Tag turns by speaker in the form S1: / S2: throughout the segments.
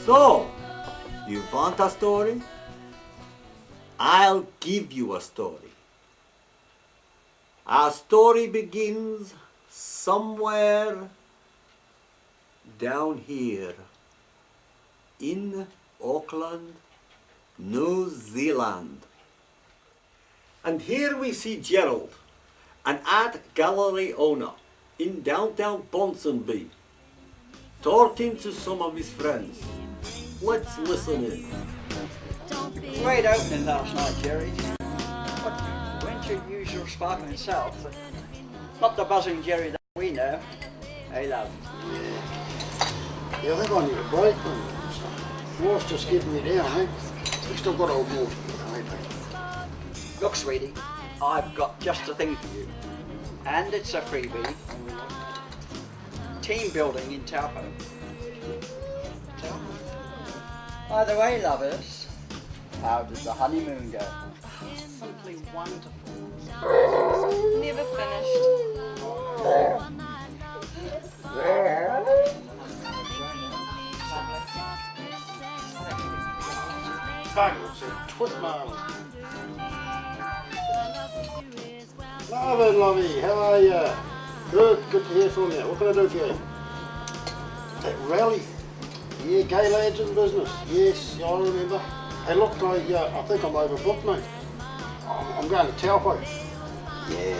S1: So, you want a story? I'll give you a story. Our story begins somewhere down here in Auckland, New Zealand. And here we see Gerald, an art gallery owner in downtown Ponsonby, talking to some of his friends. Let's listen in.
S2: Great opening last night, Jerry. But went your usual sparkling self, but not the buzzing Jerry that we know. Hey, love.
S3: Yeah, I think I need a break. Wife's just getting me down, eh? We still got old more.
S2: Look, sweetie, I've got just the thing for you. And it's a freebie. Team building in Taupo. By the way, lovers, how did the honeymoon go?
S4: Simply wonderful. Never finished.
S3: Fabulous, twist my arm. Lovey, lovey, how are you? Good to hear from you. What can I do for you? That rally? Yeah, gay lads in business. Yes, I remember. Hey look, I think I'm overbooked, mate. I'm going to Taupo. Yeah,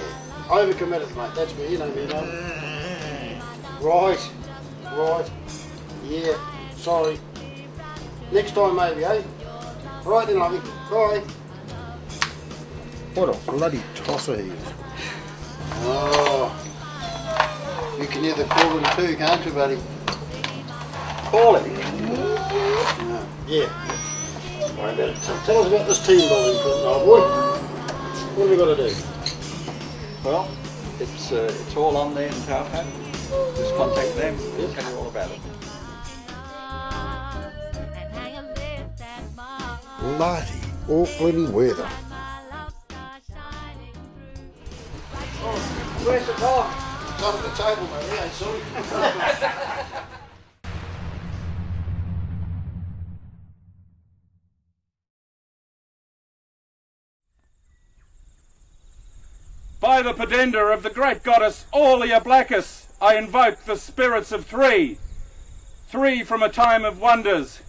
S3: overcommitted, mate. That's me, you know me, mate. Right. Yeah, sorry. Next time maybe, eh? Right then, lovey. Bye. What a bloody tosser he is. Oh, you can hear the calling too, can't you, buddy?
S2: Calling?
S3: Yeah. Right, tell us about this team building, now, boy. What have we got to do?
S2: Well, it's all on there in Taupo. Just contact them. They'll tell you all about it.
S3: Bloody Auckland weather.
S2: Where's the car?
S3: It's under the table, mate. Yeah, sorry.
S5: By the pedenda of the great goddess Allia Blackis, I invoke the spirits of three. Three from a time of wonders.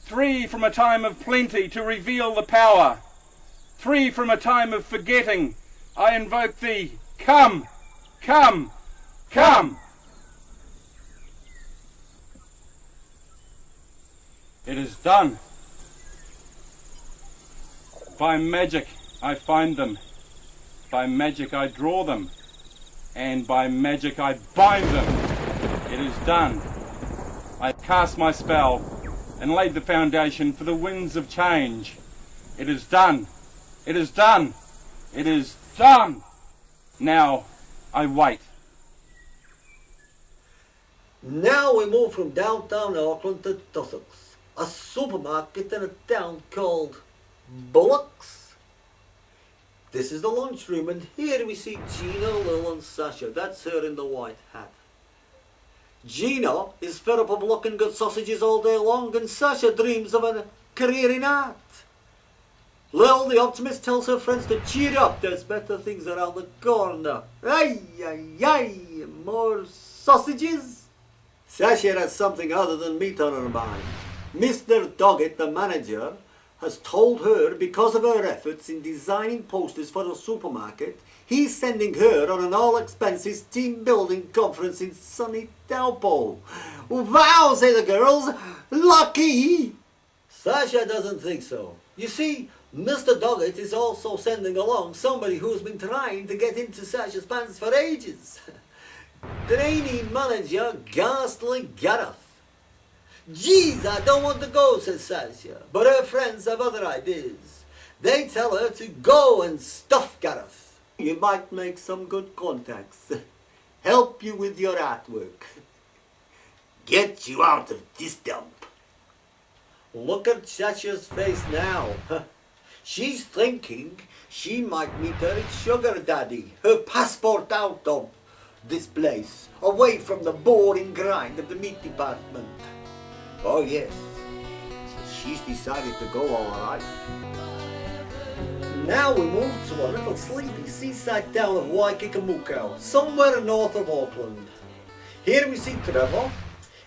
S5: Three from a time of plenty to reveal the power. Three from a time of forgetting. I invoke thee. Come, come, come. It is done. By magic I find them. By magic I draw them, and by magic I bind them. It is done. I cast my spell and laid the foundation for the winds of change. It is done. It is done. It is done. Now I wait.
S1: Now we move from downtown Auckland to Tussocks, a supermarket in a town called Bullocks. This is the lunchroom, and here we see Gina, Lil and Sasha. That's her in the white hat. Gina is fed up of looking at sausages all day long, and Sasha dreams of a career in art. Lil, the optimist, tells her friends to cheer up. There's better things around the corner. Ay, ay, ay, more sausages? Sasha has something other than meat on her mind. Mr. Doggett, the manager, has told her because of her efforts in designing posters for the supermarket, he's sending her on an all-expenses team-building conference in sunny Taupo. Wow, say the girls, lucky! Sasha doesn't think so. You see, Mr. Doggett is also sending along somebody who's been trying to get into Sasha's pants for ages. Trainee manager Ghastly Gareth. Geez, I don't want to go, says Sasha, but her friends have other ideas. They tell her to go and stuff Gareth. You might make some good contacts. Help you with your artwork. Get you out of this dump. Look at Sasha's face now. She's thinking she might meet her sugar daddy, her passport out of this place, away from the boring grind of the meat department. Oh yes, she's decided to go alright. Now we move to a little sleepy seaside town of Waikikamuko, somewhere north of Auckland. Here we see Trevor.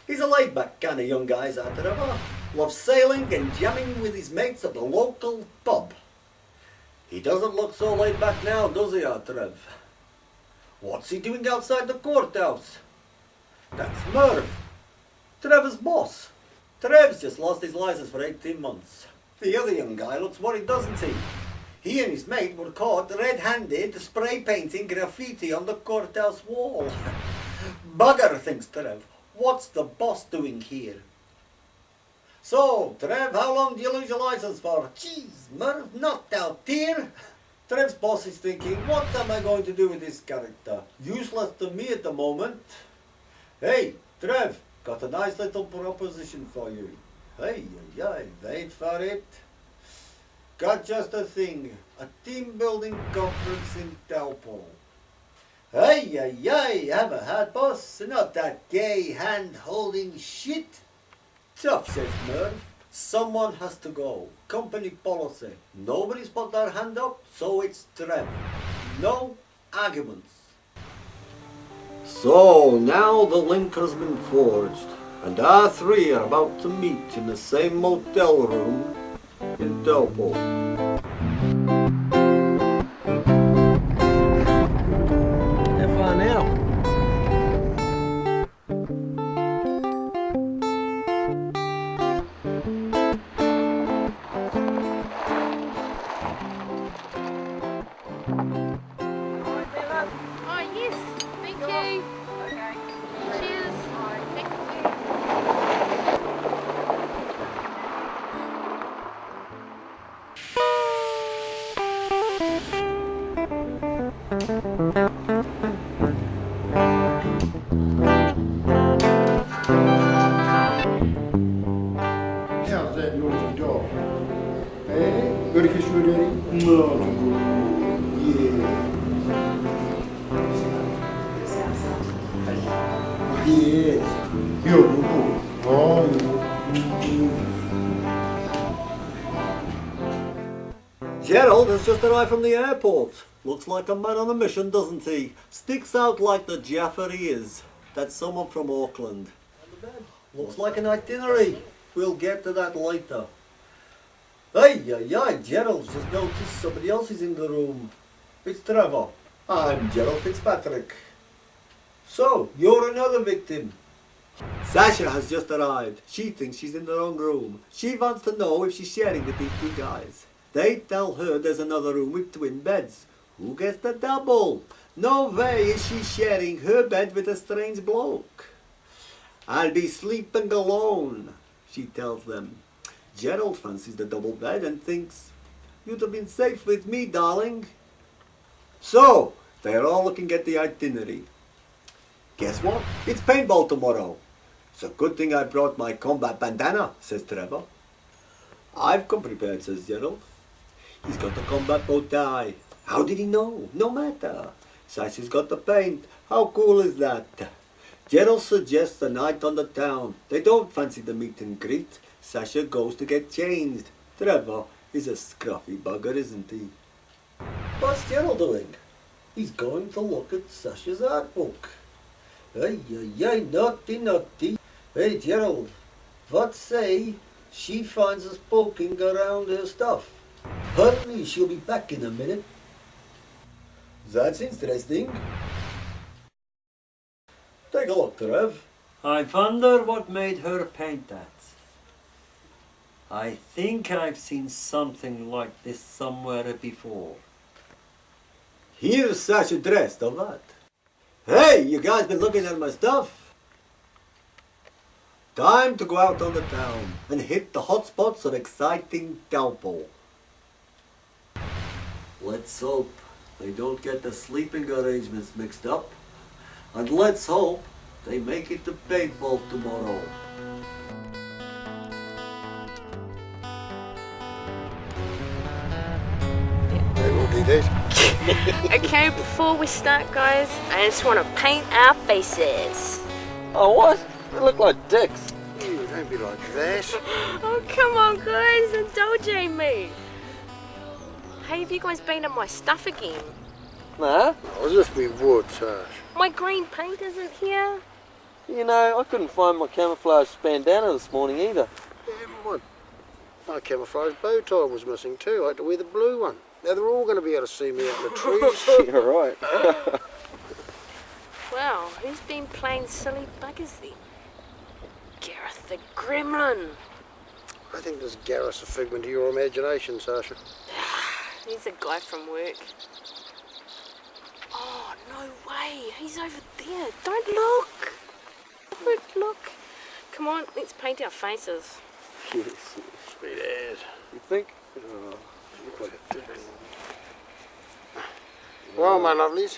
S1: He's a laid-back kind of young guy, that Trevor. Loves sailing and jamming with his mates at the local pub. He doesn't look so laid back now, does he, Trev? What's he doing outside the courthouse? That's Merv, Trevor's boss. Trev's just lost his license for 18 months. The other young guy looks worried, doesn't he? He and his mate were caught red-handed spray painting graffiti on the courthouse wall. Bugger, thinks Trev. What's the boss doing here? So, Trev, how long do you lose your license for? Jeez, Merv, not out here. Trev's boss is thinking, what am I going to do with this character? Useless to me at the moment. Hey, Trev, got a nice little proposition for you. Hey, wait for it. Got just a thing, a team building conference in Taupo. Hey, have a hat, boss, not that gay hand-holding shit. Tough, says Merv. Someone has to go. Company policy. Nobody's put their hand up, so it's Trev. No arguments. So now the link has been forged, and our three are about to meet in the same motel room in Taupo.
S3: How far now?
S4: Oh, yes. Thank you. Okay. Cheers. Thank you.
S3: How's that noisy dog? Eh? Got a kiss for daddy? No, yeah. Yes. Yo,
S1: Gerald has just arrived from the airport. Looks like a man on a mission, doesn't he? Sticks out like the Jaffa he is. That's someone from Auckland. Looks like an itinerary. We'll get to that later. Hey, Gerald's just noticed somebody else is in the room. It's Trevor. I'm Gerald Fitzpatrick. So, you're another victim. Sasha has just arrived. She thinks she's in the wrong room. She wants to know if she's sharing with these two guys. They tell her there's another room with twin beds. Who gets the double? No way is she sharing her bed with a strange bloke. I'll be sleeping alone, she tells them. Gerald fancies the double bed and thinks, you'd have been safe with me, darling. So, they're all looking at the itinerary. Guess what? It's paintball tomorrow. It's a good thing I brought my combat bandana, says Trevor. I've come prepared, says Gerald. He's got the combat bow tie. How did he know? No matter. Sasha's got the paint. How cool is that? Gerald suggests a night on the town. They don't fancy the meet and greet. Sasha goes to get changed. Trevor is a scruffy bugger, isn't he? What's Gerald doing? He's going to look at Sasha's art book. Hey, naughty. Hey, Gerald, what say she finds us poking around her stuff? Hurry, she'll be back in a minute. That's interesting. Take a look, Trev.
S6: I wonder what made her paint that. I think I've seen something like this somewhere before.
S1: Here's Sasha dressed, or what? Hey, you guys been looking at my stuff? Time to go out on the town and hit the hot spots of exciting Taupo. Let's hope they don't get the sleeping arrangements mixed up. And let's hope they make it to paintball tomorrow.
S3: They will do this.
S7: Okay, before we start, guys, I just want to paint our faces.
S2: Oh, what? They look like dicks.
S3: don't be like that.
S7: Oh, come on, guys, indulge me. Hey, have you guys been in my stuff again?
S8: Nah,
S3: As if we would, Sash.
S7: My green paint isn't here.
S8: you know, I couldn't find my camouflage bandana this morning either.
S3: Yeah, my camouflage bow tie was missing too. I had to wear the blue one. Now they're all going to be able to see me out in the trees.
S8: You're right.
S7: Well, who's been playing silly buggers then? Gareth the Gremlin.
S3: I think this Gareth's a figment of your imagination, Sasha.
S7: He's a guy from work. Oh, no way. He's over there. Don't look. Look. Come on, let's paint our faces.
S8: Yes.
S3: Sweet as.
S8: You think?
S3: Well, my lovelies.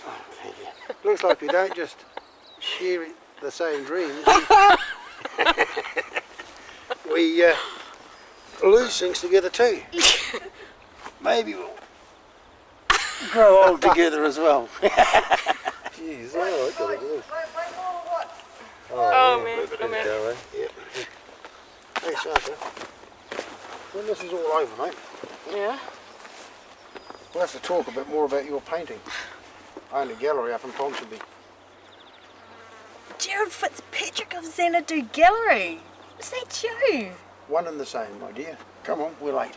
S3: Oh, thank you. Looks like we don't just share the same dreams. We lose things together too. Maybe we'll grow old together as well.
S8: Jeez, I got it.
S7: Oh, man. I'm in.
S3: Yeah. Hey, Sasha. When this is all over, mate,
S7: Yeah?
S3: we'll have to talk a bit more about your painting. I own a gallery up in Ponsonby.
S9: Gerald Fitzpatrick of Xanadu Gallery. Is that you?
S3: One and the same, my dear. Come on, we're late.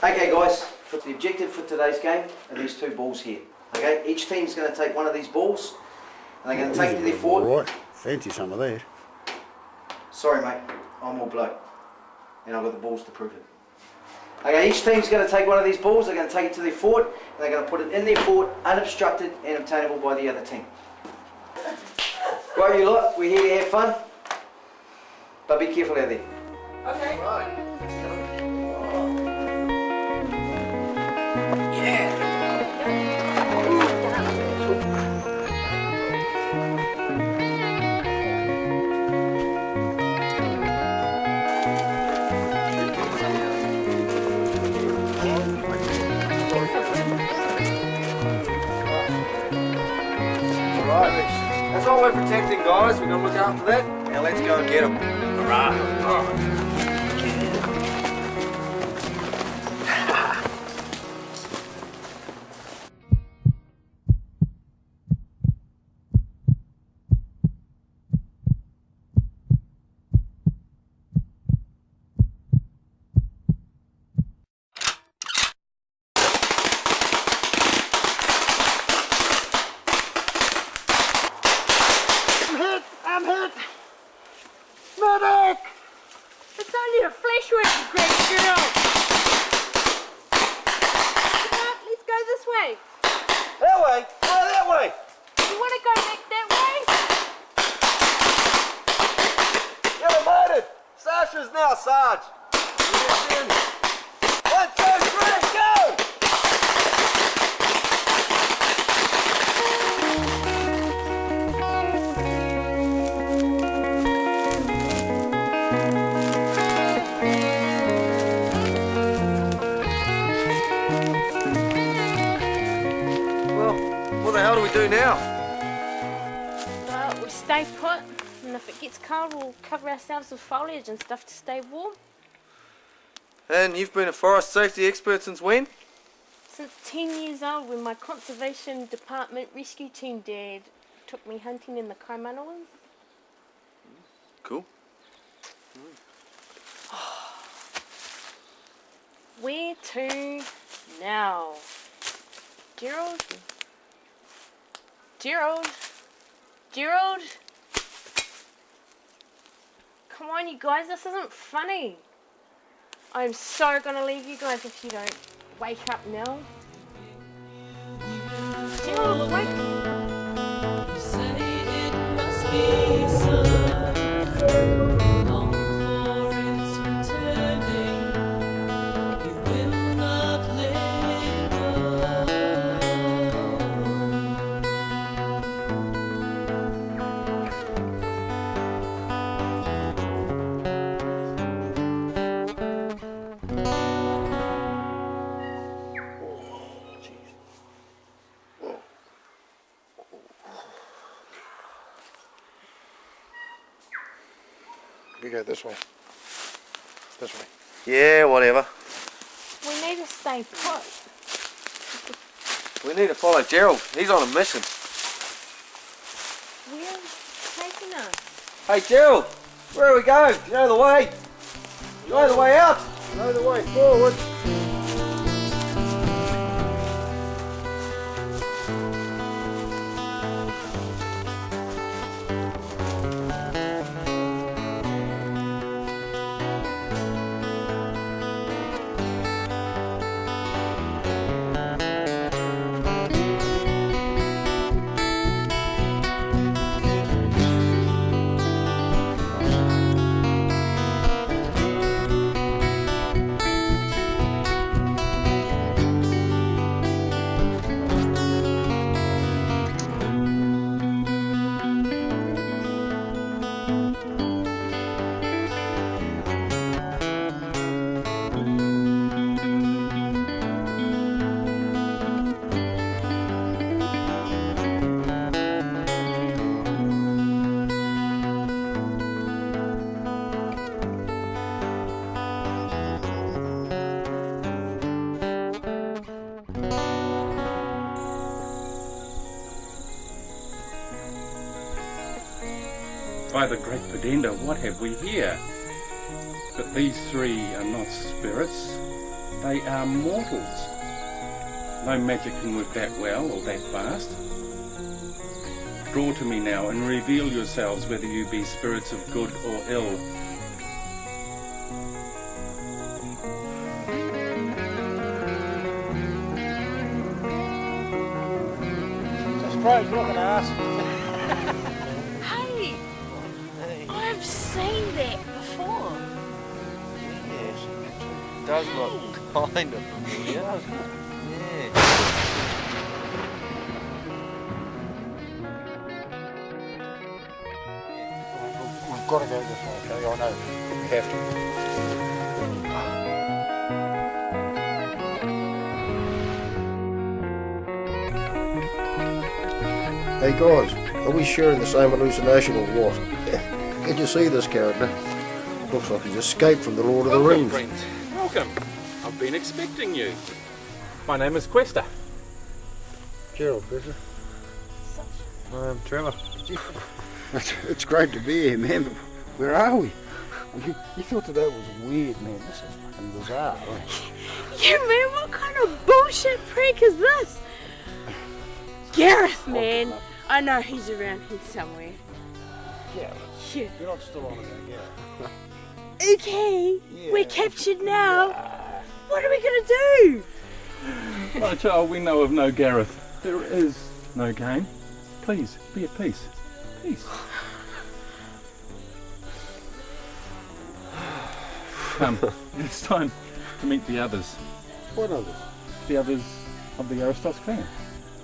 S2: Okay guys, the objective for today's game are these two balls here. Okay, each team's going to take one of these balls and they're going to take it to their fort.
S3: Right, fancy some of that.
S2: Sorry mate, I'm all bloke and I've got the balls to prove it. Okay, each team's going to take one of these balls, they're going to take it to their fort and they're going to put it in their fort unobstructed and obtainable by the other team. Right you lot, we're here to have fun, but be careful out there. Okay. Right.
S8: That's all we're protecting, guys. We're gonna look after that. Now let's go and get them. Hurrah!
S3: I'm hit! Medic!
S7: It's only a flesh wound, you great girl. Come on, let's go this way.
S8: That way? Oh, that way!
S7: You want to go back that way?
S8: You're murdered! Sasha's now Sarge. One, two, three, go! What the hell do we do now?
S7: Well, we stay put, and if it gets cold, we'll cover ourselves with foliage and stuff to stay warm.
S8: And you've been a forest safety expert since when?
S7: Since 10 years old, when my conservation department rescue team dad took me hunting in the Kaimanawas.
S8: Cool.
S7: Where to now? Gerald? Gerald? Gerald? Come on, you guys, this isn't funny. I'm so gonna leave you guys if you don't wake up now. Gerald, wake up.
S3: You go this way. This way.
S8: Yeah, whatever.
S7: We need to stay put.
S8: We need to follow Gerald. He's on a mission.
S7: Where are you taking us?
S8: Hey, Gerald, where are we going? Do you know the way? Do you know the way out?
S3: You know the way forward.
S5: By the great Pedenda, what have we here? But these three are not spirits, they are mortals. No magic can work that well or that fast. Draw to me now and reveal yourselves whether you be spirits of good or ill.
S3: It's a strange looking ass.
S7: Hey! I've seen that before.
S8: Yes, it does look kind of familiar, doesn't it? Yeah.
S3: We've got to go this way, okay? I know. We have to. Hey guys, are we sharing the same hallucination or what? Can you see this character? Looks like he's escaped from the Lord of the Rings.
S5: Friends. Welcome. I've been expecting you. My name is Questa.
S3: Gerald, Chris.
S8: I'm Trevor.
S3: It's great to be here, man, but where are we? You thought that was weird, man. This is fucking bizarre, right?
S7: Yeah, man, what kind of bullshit prank is this? Gareth, man. I know he's around here somewhere.
S3: Yeah.
S7: Yeah.
S3: You're not still on about Gareth.
S7: Okay,
S3: Yeah.
S7: we're captured now. What are we gonna do?
S5: My child, we know of no Gareth. There is no game. Please, be at peace. Peace. Come, it's time to meet the others.
S3: What others?
S5: The others of the Arristoss clan.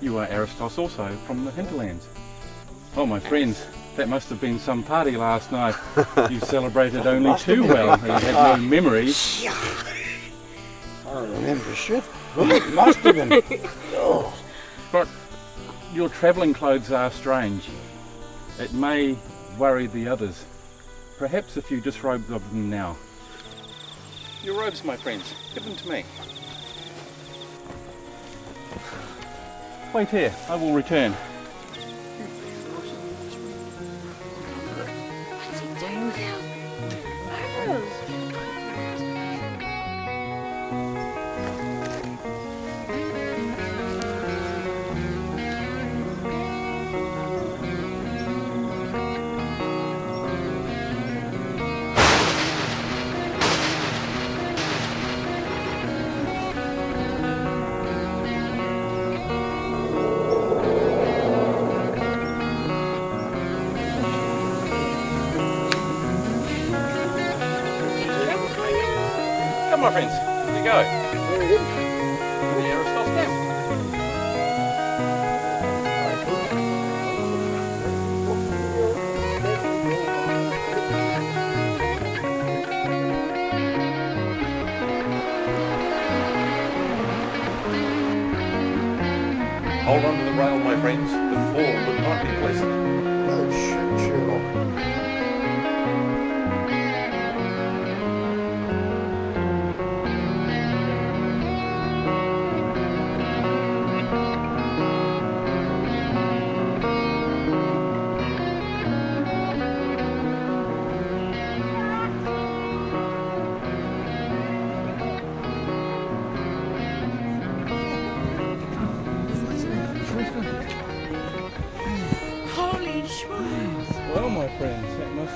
S5: You are Arristoss also from the hinterlands. Oh, my friends, that must have been some party last night. You celebrated only too well and you had no memories.
S3: I don't remember shit. It must have been. Oh.
S5: But your travelling clothes are strange. It may worry the others. Perhaps if you disrobe of them now. Your robes, my friends, give them to me. Wait here, I will return.
S7: What's he doing now?
S5: Come my friends, here we go. Where are we heading? To the Arristoss camp.
S10: Hold on to the rail, my friends. The fall would not be pleasant.
S3: Oh shit, Sherlock.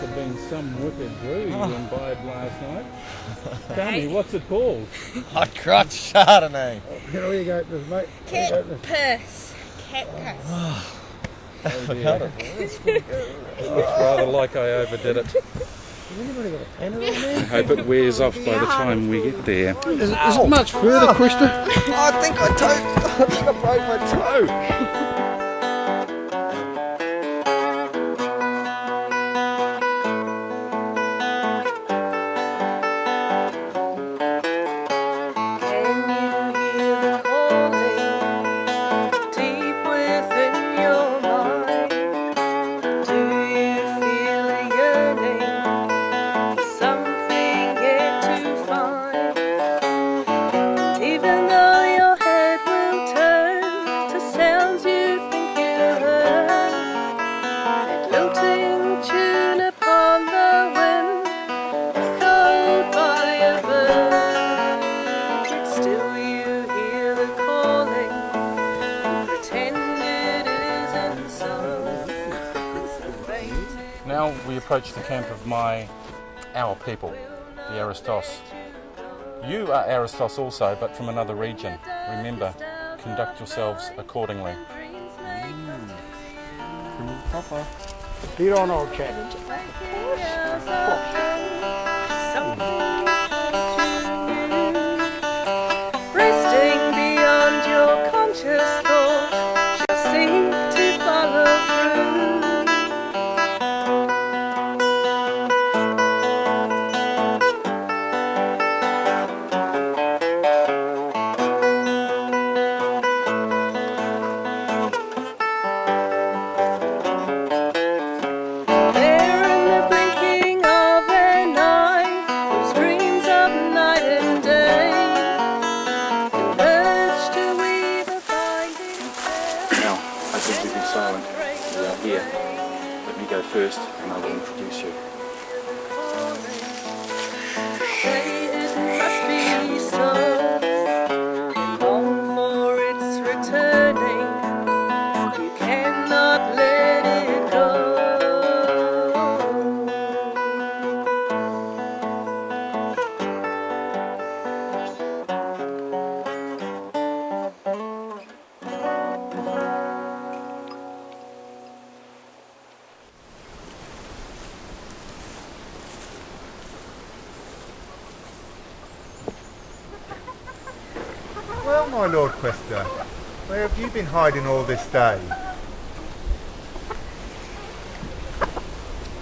S5: have been some wicked brew you imbibed last night. Tell me, what's it called?
S8: Hot crotch Chardonnay.
S3: Here you go, mate.
S9: Cat piss. Cat piss.
S5: Oh dear. Looks rather like I overdid it. I hope it wears off by the time we get there.
S3: Is it much further, Krista?
S8: I think I broke my toe.
S5: Now we approach the camp of our people, the Arristoss. You are Arristoss also, but from another region. Remember, conduct yourselves accordingly.
S3: Proper. Lead on, old chap.
S11: Resting beyond your conscious thought, just seem to follow through.
S5: First, and I will introduce you.
S11: Say it must be so, and long for its returning, you cannot let it go.
S12: Well, my Lord Quester, where have you been hiding all this day?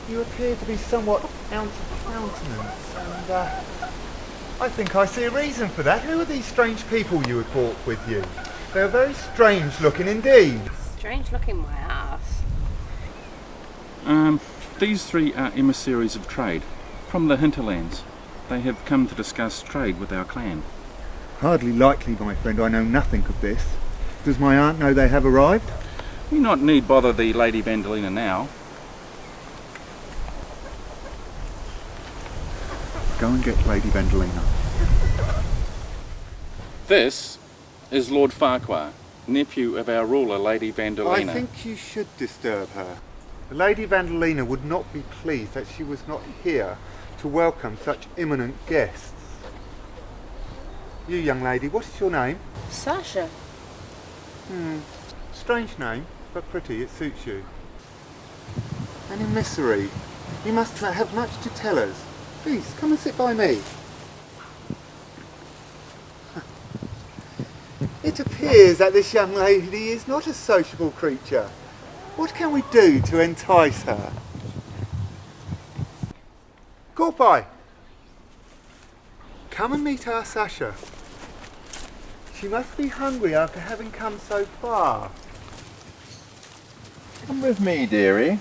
S12: You appear to be somewhat out of countenance, and I think I see a reason for that. Who are these strange people you had brought with you? They are very strange looking indeed.
S7: Strange looking, my ass.
S5: These three are emissaries of trade from the hinterlands. They have come to discuss trade with our clan.
S12: Hardly likely, my friend. I know nothing of this. Does my aunt know they have arrived?
S5: We not need bother the Lady Vandalina now.
S12: Go and get Lady Vandalina.
S5: This is Lord Farquhar, nephew of our ruler, Lady Vandalina.
S12: I think you should disturb her. The Lady Vandalina would not be pleased that she was not here to welcome such eminent guests. You, young lady, what is your name?
S7: Sasha.
S12: Strange name, but pretty, it suits you. An emissary. You must have much to tell us. Please, come and sit by me. It appears that this young lady is not a sociable creature. What can we do to entice her? Goodbye. Come and meet our Sasha. She must be hungry after having come so far.
S13: Come with me, dearie.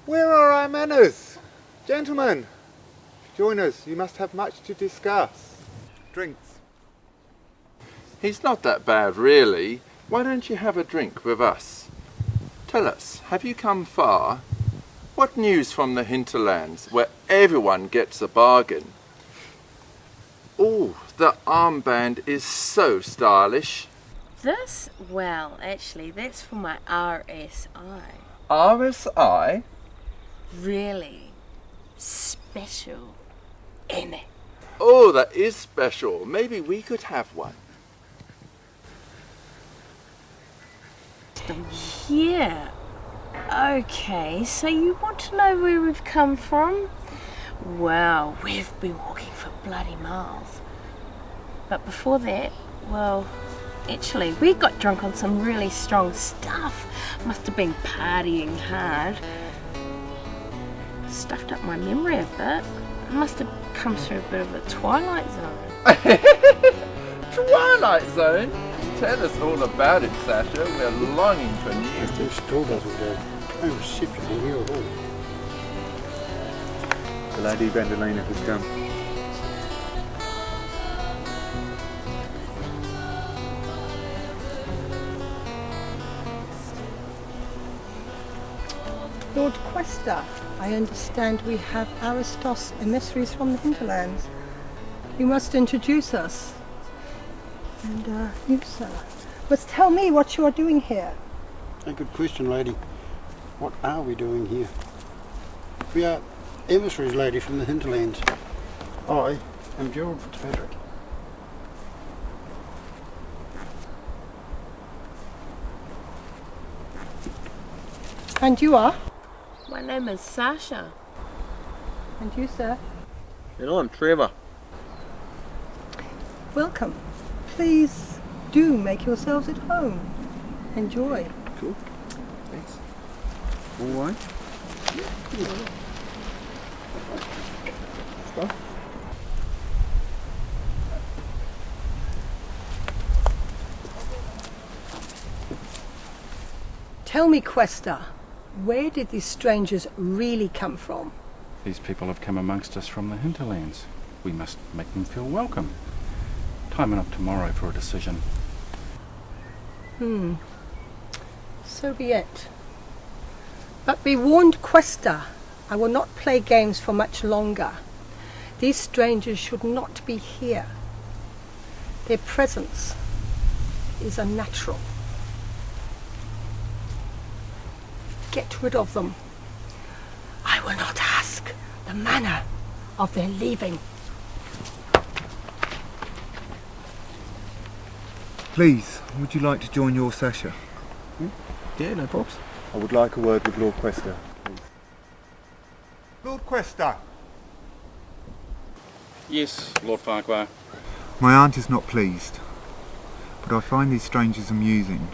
S12: Where are our manners? Gentlemen, join us. You must have much to discuss. Drinks.
S13: He's not that bad, really. Why don't you have a drink with us? Tell us, have you come far? What news from the hinterlands, where everyone gets a bargain? Oh, the armband is so stylish.
S7: This, well, actually, that's for my RSI.
S13: RSI?
S7: Really special, innit?
S13: Oh, that is special. Maybe we could have one.
S7: Yeah. Okay, so you want to know where we've come from? Well, we've been walking for bloody miles. But before that, well, actually, we got drunk on some really strong stuff. Must have been partying hard. Stuffed up my memory a bit. Must have come through a bit of a twilight zone.
S13: Twilight Zone? Tell us all about it, Sasha. We're longing for news.
S3: This still doesn't go. No reception in here at all.
S12: The Lady Vandalina has come.
S14: Lord Questa, I understand we have Arristoss emissaries from the hinterlands. You must introduce us. And you, sir, must tell me what you are doing here.
S3: A good question, lady. What are we doing here? We are emissaries, lady, from the hinterlands. I am Gerald Fitzpatrick.
S14: And you are?
S7: My name is Sasha.
S14: And you, sir?
S8: And I'm Trevor.
S14: Welcome. Please do make yourselves at home. Enjoy.
S8: Cool. Thanks.
S12: All right.
S14: Tell me, Questa, where did these strangers really come from?
S5: These people have come amongst us from the hinterlands. We must make them feel welcome. Time enough tomorrow for a decision.
S14: So be it. But be warned, Questa, I will not play games for much longer. These strangers should not be here. Their presence is unnatural. Get rid of them. I will not ask the manner of their leaving.
S12: Please, would you like to join your Sasha?
S8: Yeah, no problems.
S12: I would like a word with Lord Questa, please. Lord Questa!
S5: Yes, Lord Farquhar.
S12: My aunt is not pleased, but I find these strangers amusing,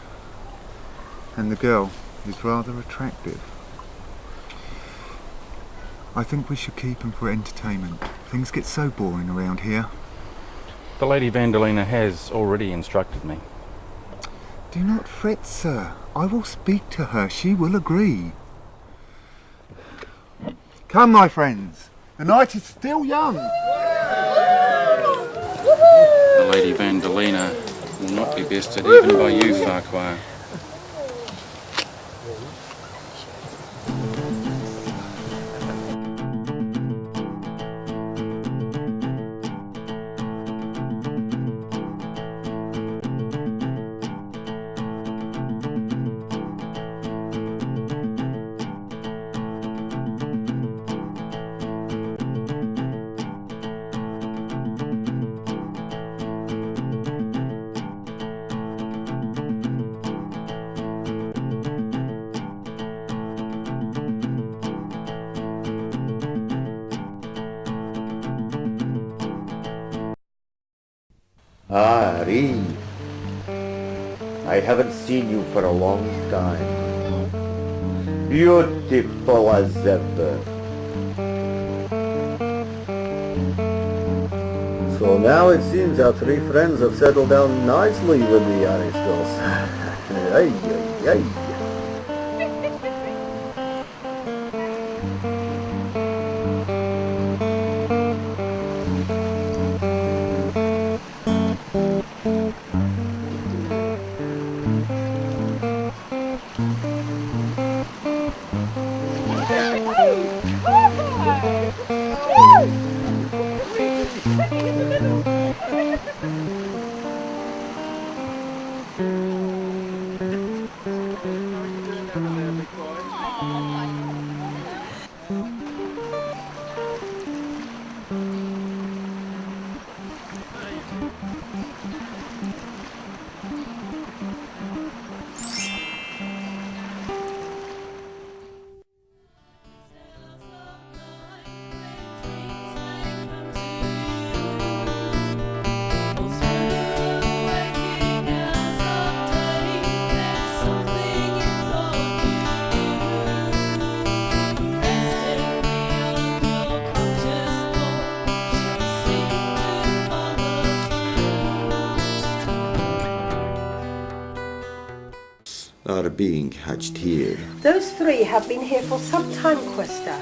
S12: and the girl is rather attractive. I think we should keep them for entertainment. Things get so boring around here.
S5: The Lady Vandalina has already instructed me.
S12: Do not fret, sir. I will speak to her. She will agree. Come, my friends. The night is still young.
S5: The Lady Vandalina will not be bested even by you, Farquhar.
S15: Ah, Ree. I haven't seen you for a long time. Beautiful as ever.
S1: So now it seems our three friends have settled down nicely with the Arristoss. Ay, ay, ay.
S15: Are being hatched here.
S14: Those three have been here for some time, Questa.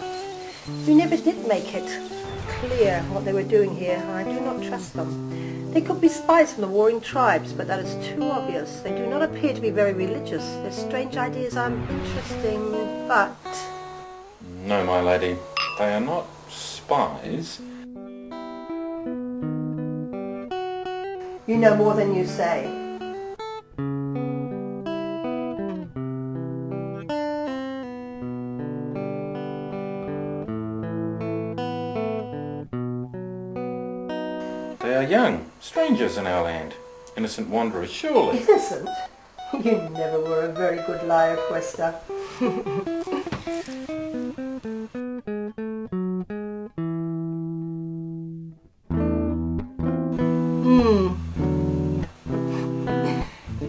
S14: You never did make it clear what they were doing here. I do not trust them. They could be spies from the warring tribes, but that is too obvious. They do not appear to be very religious. Their strange ideas are interesting, but...
S10: No, my lady. They are not spies.
S14: You know more than you say.
S10: They are young, strangers in our land. Innocent wanderers, surely.
S14: Innocent? You never were a very good liar, Questa.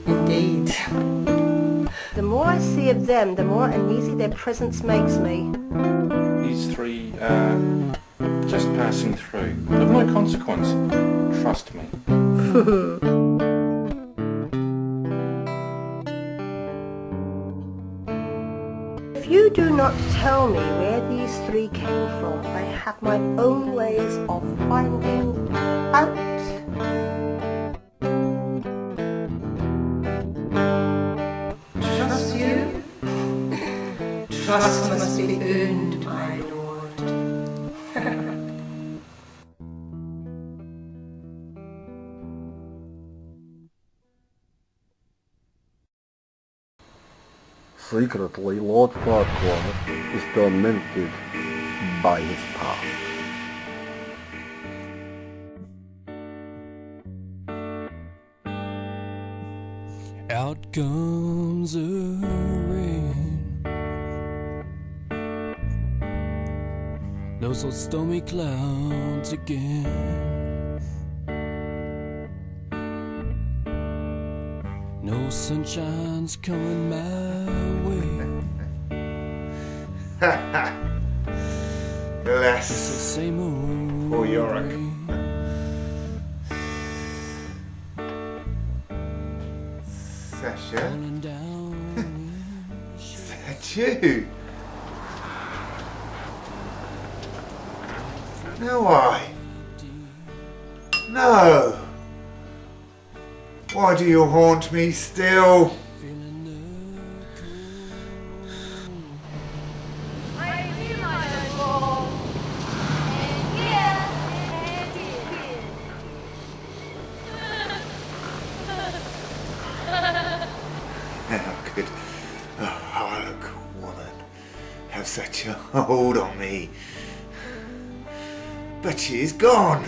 S14: Indeed. The more I see of them, the more uneasy their presence makes me.
S10: These three are just passing through. Of no consequence. Trust me.
S14: If you do not tell me where these three came from, I have my own ways of finding out. Trust you? Trust must be earned, my lord.
S3: Secretly, Lord Farquhar is tormented by his past.
S11: Out comes the rain. Those old stormy clouds again. No sunshine's coming my way.
S12: Bless.
S11: It's the same old
S12: Poor Yorick. Sasha? Is that you? No, No! Why do you haunt me still? How could a Harluck woman have such a hold on me? But she is gone.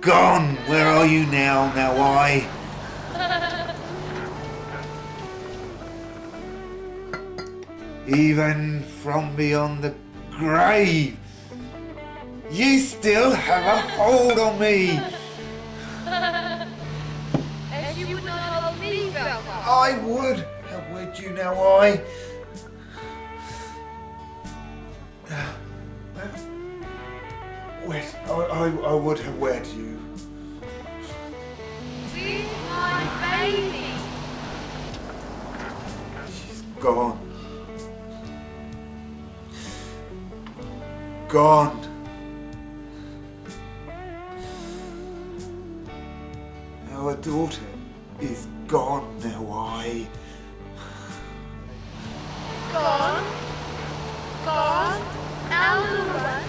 S12: Gone! Where are you now, I? Even from beyond the grave, you still have a hold on me.
S4: And you would not hold me, Velcro.
S12: I would. How would you now, I? Wait, I would have wed you.
S4: With my baby.
S12: She's gone. Gone. Our daughter is gone now, I.
S4: Gone. Gone. Our little one.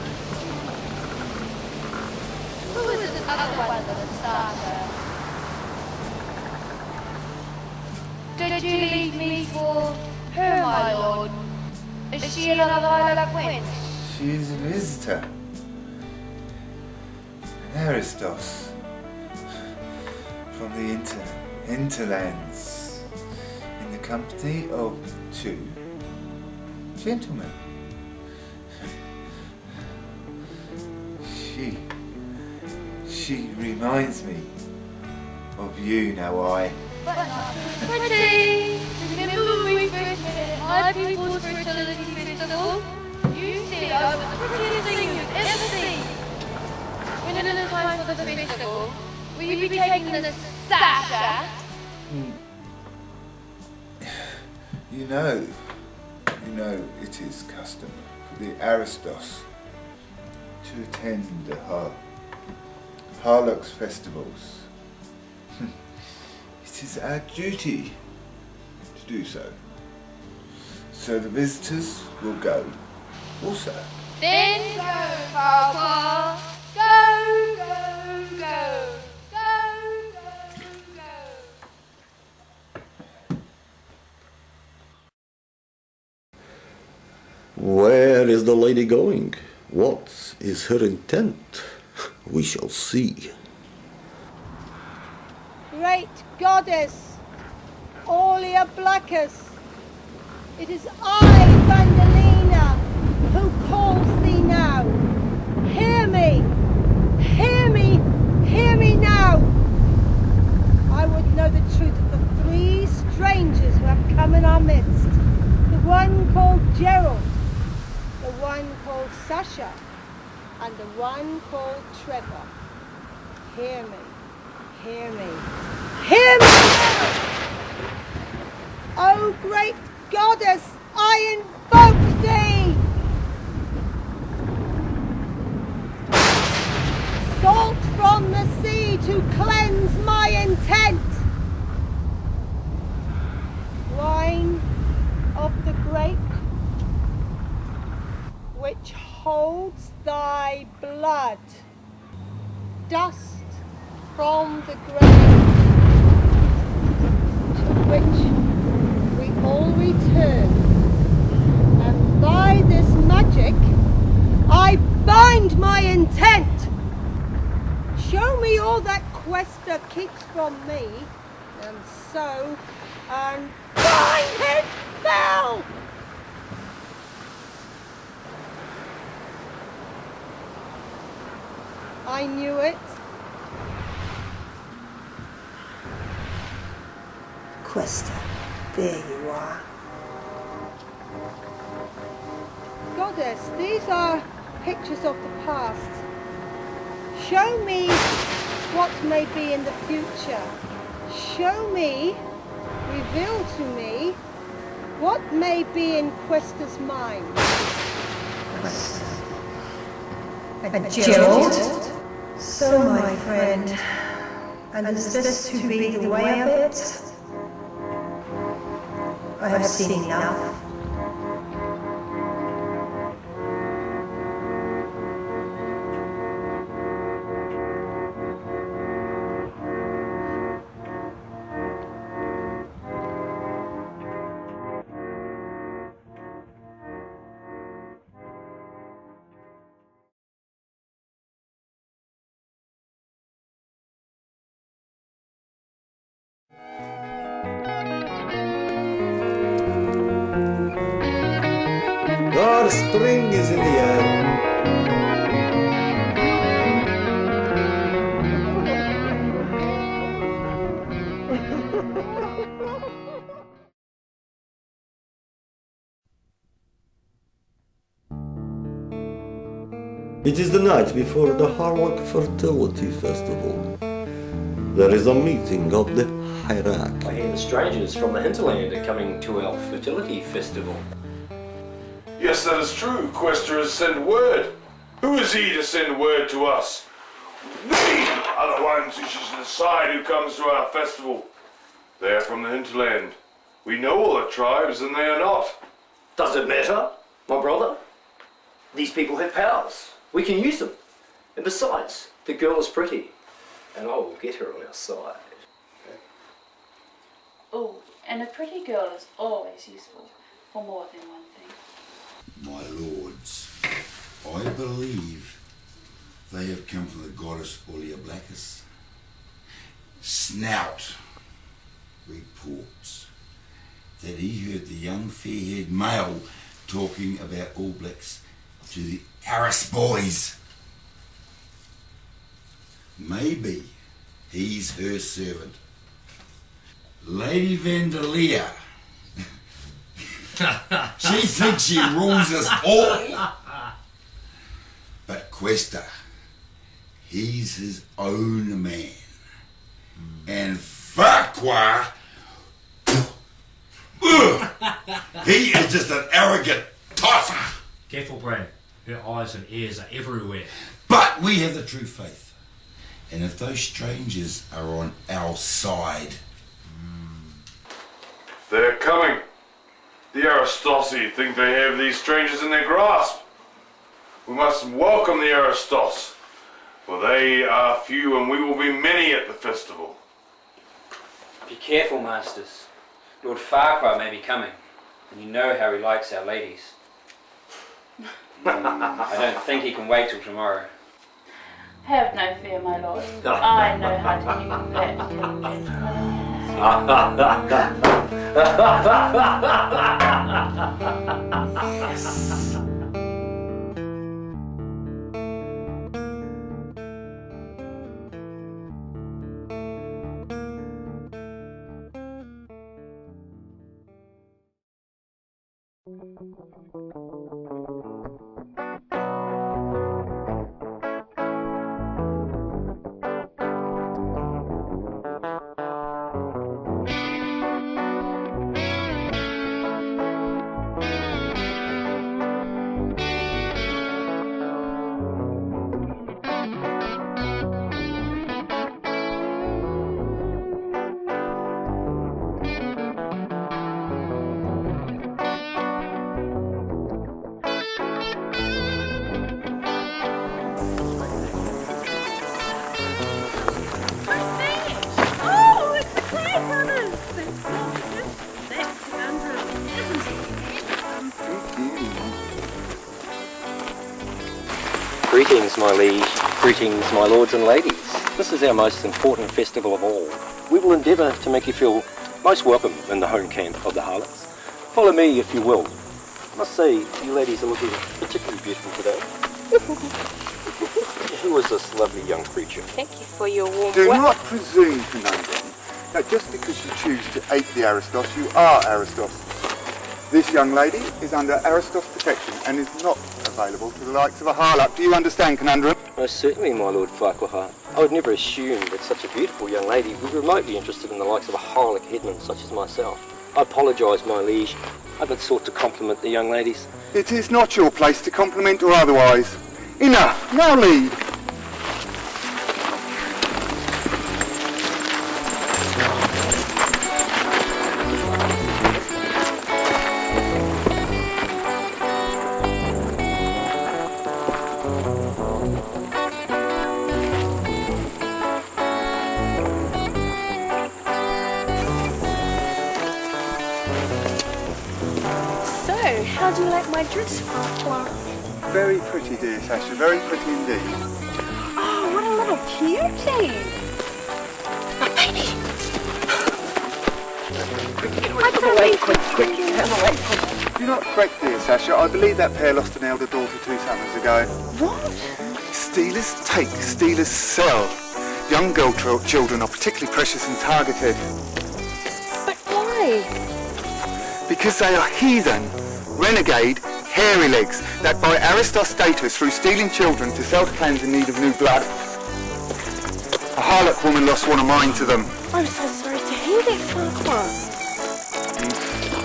S4: Who is this other one that is started? did you leave me for her, my lord? Is she another Harluck wench?
S16: She is a visitor. An Arristoss. From the hinterlands. In the company of 2 gentlemen. She reminds me of you, now I.
S4: Pretty! Remember when we first met at Paintball The Fertility Festival? You said I was the prettiest thing you've ever seen. When it is time for the festival, will you be taking this Sasha?
S16: You know, it is custom for the Arristoss to attend the Harluck festivals. It is our duty to do so. So the visitors will go also.
S4: Then go, Taupo! Go, go, go! Go, go, go!
S1: Where is the lady going? What is her intent? We shall see.
S14: Great Goddess Allia Blackis, it is I, Vandalina, who calls thee now. Hear me, hear me, hear me now. I would know the truth of the 3 strangers who have come in our midst. The one called Gerald, the one called Sasha, and the one called Trevor. Hear me, hear me, hear me! O great Goddess, I invoke thee! Salt from the sea to cleanse my intent. Wine of the grape, which holds thy blood, dust from the grave, to which we all return, and by this magic I bind my intent. Show me all that Questa keeps from me, and so unbind his spell! I knew it.
S9: Questa, there you are.
S14: Goddess, these are pictures of the past. Show me what may be in the future. Show me, reveal to me, what may be in Questa's mind.
S9: Questa. And Gerald? So, my friend, and is this to be the way of it? I have seen enough.
S1: Our spring is in the air. It is the night before the Harluck Fertility Festival. There is a meeting of the Harluck.
S17: I hear the strangers from the hinterland are coming to our fertility festival.
S18: Yes, that is true. Questa has sent word. Who is he to send word to us? We are the ones who should decide who comes to our festival. They are from the hinterland. We know all the tribes and they are not.
S17: Does it matter, my brother? These people have powers. We can use them. And besides, the girl is pretty. And I will get her on our side.
S7: Oh,
S4: And a pretty girl is always useful for more than one thing.
S19: My lords, I believe they have come from the Goddess Allia Blackis. Snout reports that he heard the young fair-haired male talking about All Blacks to the Arristoss boys. Maybe he's her servant. Lady Vandalia. She thinks she rules us all. But Questa, he's his own man. And Farquhar, he is just an arrogant tosser.
S20: Careful, Brad. Her eyes and ears are everywhere.
S19: But we have the true faith. And if those strangers are on our side...
S18: They're coming. The Arristossi think they have these strangers in their grasp. We must welcome the Arristoss, for they are few and we will be many at the festival.
S21: Be careful, masters. Lord Farquhar may be coming, and you know how he likes our ladies. I don't think he can wait till tomorrow.
S4: Have no fear, my lord. I know how to use that young
S21: Yes.
S22: Greetings, my liege. Greetings, my lords and ladies. This is our most important festival of all. We will endeavour to make you feel most welcome in the home camp of the Harlucks. Follow me, if you will. I must say, you ladies are looking particularly beautiful today. Who is this lovely young creature?
S7: Thank you for your warm
S12: Do not presume, Conundrum, that just because you choose to ape the Arristoss, you are Arristoss. This young lady is under Arristoss protection and is not available to the likes of a Harluck. Do you understand, Conundrum?
S22: Most certainly, my Lord Farquhar. I would never assume that such a beautiful young lady would be remotely interested in the likes of a Harluck headman such as myself. I apologise, my liege. I but sought to compliment the young ladies.
S12: It is not your place to compliment or otherwise. Enough. Now lead.
S7: How do you like my dress, Farquhar?
S12: Very pretty, dear Sasha, very pretty indeed.
S7: Oh, what a little cutie! A baby!
S12: Quick, You're not correct, dear Sasha. I believe that pair lost an elder daughter 2 summers ago.
S7: What?
S12: Stealers take, stealers sell. Young girl children are particularly precious and targeted.
S7: But why?
S12: Because they are heathen, renegade, hairy legs that buy Arristoss status through stealing children to sell to clans in need of new blood. A Harluck woman lost one of mine to them.
S7: I'm so sorry to hear that, Farquhar.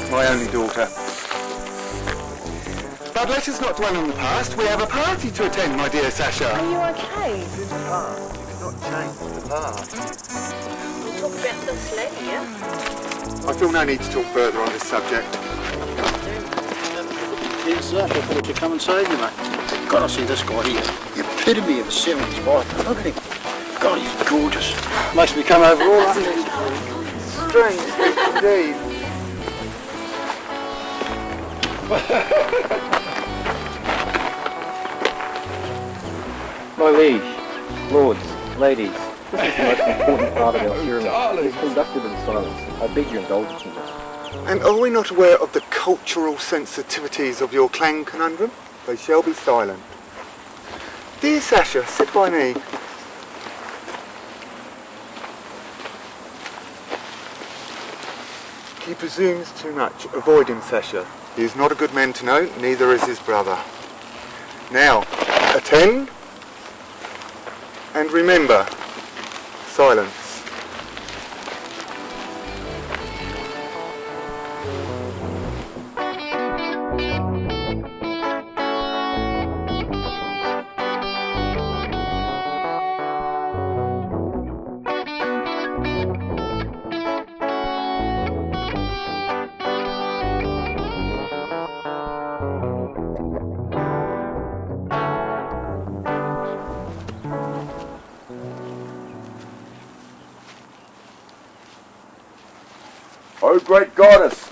S12: My only daughter. But let us not dwell on the past. We have a party to attend, my dear Sasha.
S7: Are you okay?
S12: It is the past. You cannot change the past.
S7: We'll talk about this later, yeah?
S12: I feel no need to talk further on this subject.
S3: Yes, sir. I thought you'd come and save me, mate. Gotta see this guy here. The epitome of the 70s bike. Look at him. God, he's gorgeous. Makes me come over all up.
S12: Strange, indeed.
S22: My liege, lords, ladies, this is the most important part of our ceremony. It's conducted in silence. I beg your indulgence in this.
S12: And are we not aware of the cultural sensitivities of your clan conundrum? They shall be silent. Dear Sasha, sit by me. He presumes too much. Avoid him, Sasha. He is not a good man to know, neither is his brother. Now, attend, and remember, silence.
S18: O great Goddess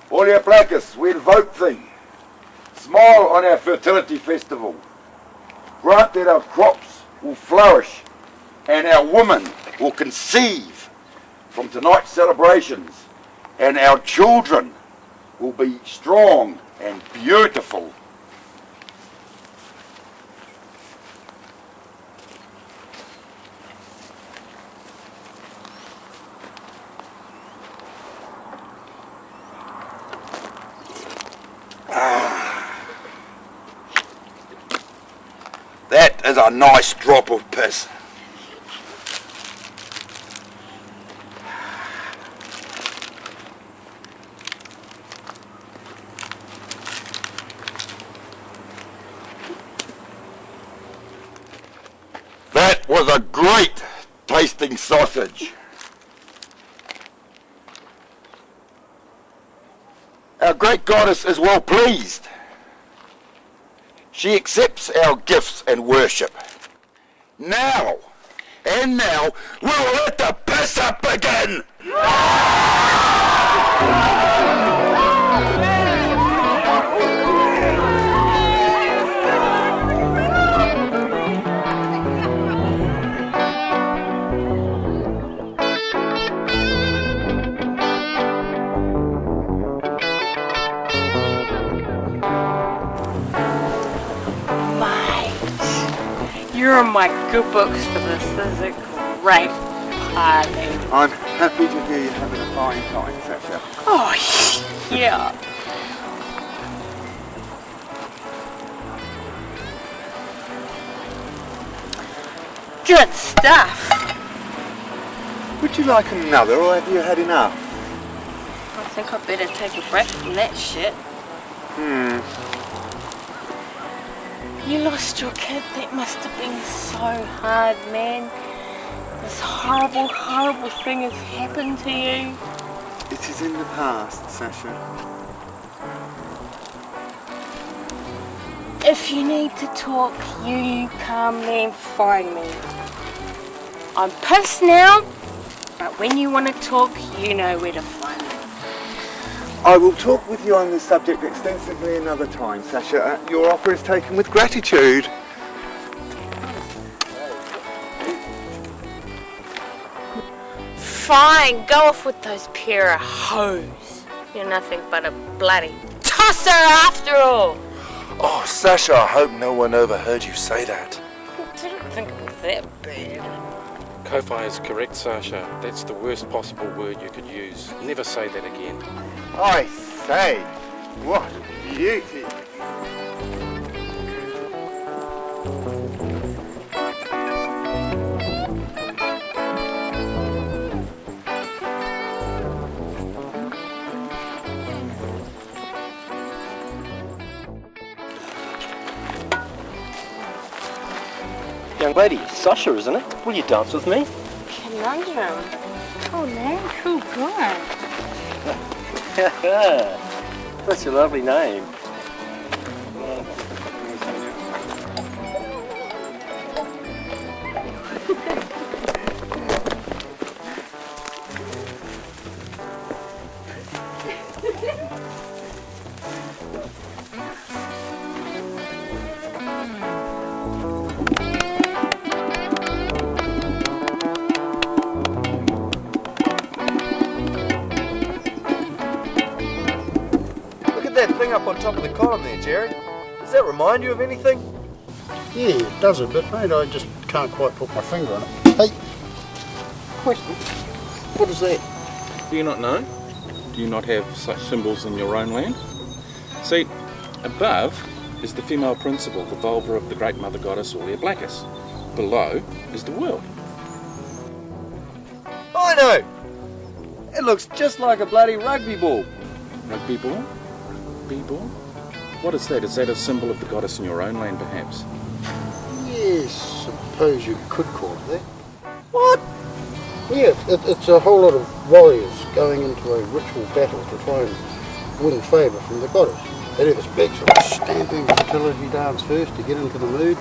S18: Allia Blackis, we invoke thee. Smile on our fertility festival. Grant that our crops will flourish and our women will conceive from tonight's celebrations, and our children will be strong and beautiful. That is a nice drop of piss. That was a great tasting sausage. Our great goddess is well pleased. She accepts our gifts and worship. Now, we'll let the piss up begin!
S7: You're on my good books for this. This is a great party.
S12: I'm happy to hear you're having a fine time, Sasha.
S7: Oh, yeah. Good stuff.
S12: Would you like another, or have you had enough?
S7: I think I'd better take a break from that shit. You lost your kid. That must have been so hard, man. This horrible, horrible thing has happened to you.
S12: It is in the past, Sasha.
S7: If you need to talk, you come and find me. I'm pissed now, but when you want to talk, you know where to find me.
S12: I will talk with you on this subject extensively another time, Sasha. Your offer is taken with gratitude.
S7: Fine, go off with those pair of hoes. You're nothing but a bloody tosser after all.
S2: Oh, Sasha, I hope no one overheard you say that.
S7: I didn't think it was that bad.
S10: Ko-Fi is correct, Sasha. That's the worst possible word you could use. Never say that again.
S12: I say, what beauty!
S22: Young lady, Sasha, isn't it? Will you dance with me?
S7: Conundrum. Oh man, cool guy.
S22: That's a lovely name.
S8: that thing up on top of the column there, Jerry? Does that remind you of anything?
S3: Yeah, it does a bit, mate. I just can't quite put my finger on it. Hey, question. What is that?
S10: Do you not know? Do you not have such symbols in your own land? See, above is the female principle, the vulva of the great mother goddess Allia Blackis. Below is the world.
S8: I know! It looks just like a bloody rugby ball.
S10: Rugby ball? B-ball? What is that? Is that a symbol of the goddess in your own land, perhaps?
S3: Yes, suppose you could call it that. What? Yeah, it's a whole lot of warriors going into a ritual battle to try and win favour from the goddess. They do this big sort of stamping fertility dance first to get into the mood.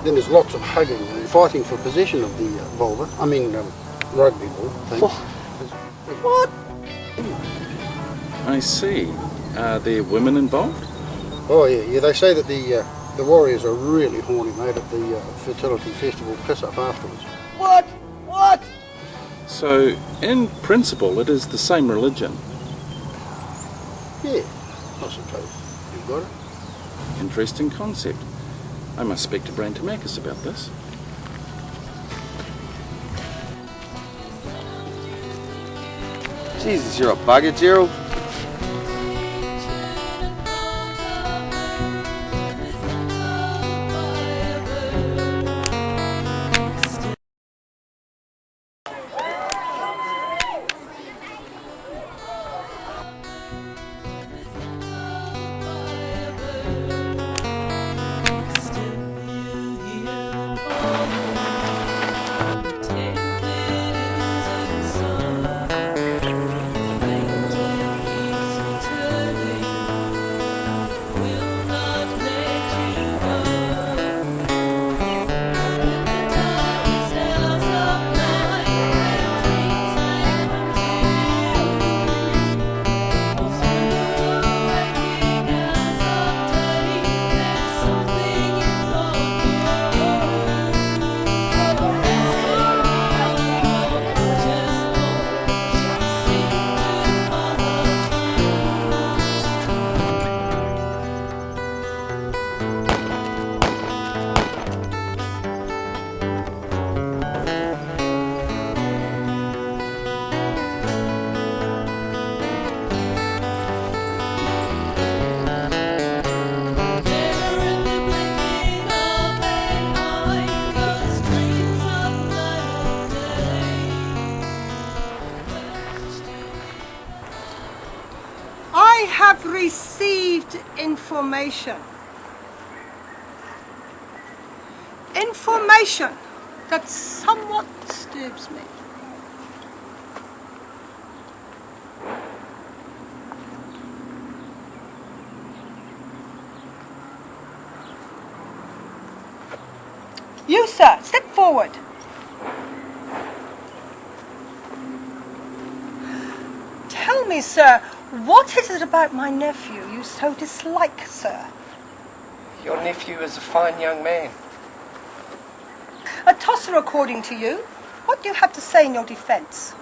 S3: Then there's lots of hugging and fighting for possession of the rugby ball thing.
S8: What?
S10: I see. Are there women involved?
S3: Oh yeah, they say that the warriors are really horny, mate, at the fertility festival piss-up afterwards.
S8: What? What?
S10: So, in principle, it is the same religion.
S3: Yeah, I suppose you've got it.
S10: Interesting concept. I must speak to Brand Tamakis about this.
S8: Jesus, you're a bugger, Gerald.
S14: Received information. Information that somewhat disturbs me. You, sir, step forward. Tell me, sir, what is it about my nephew you so dislike, sir?
S6: Your nephew is a fine young man.
S14: A tosser, according to you. What do you have to say in your defence?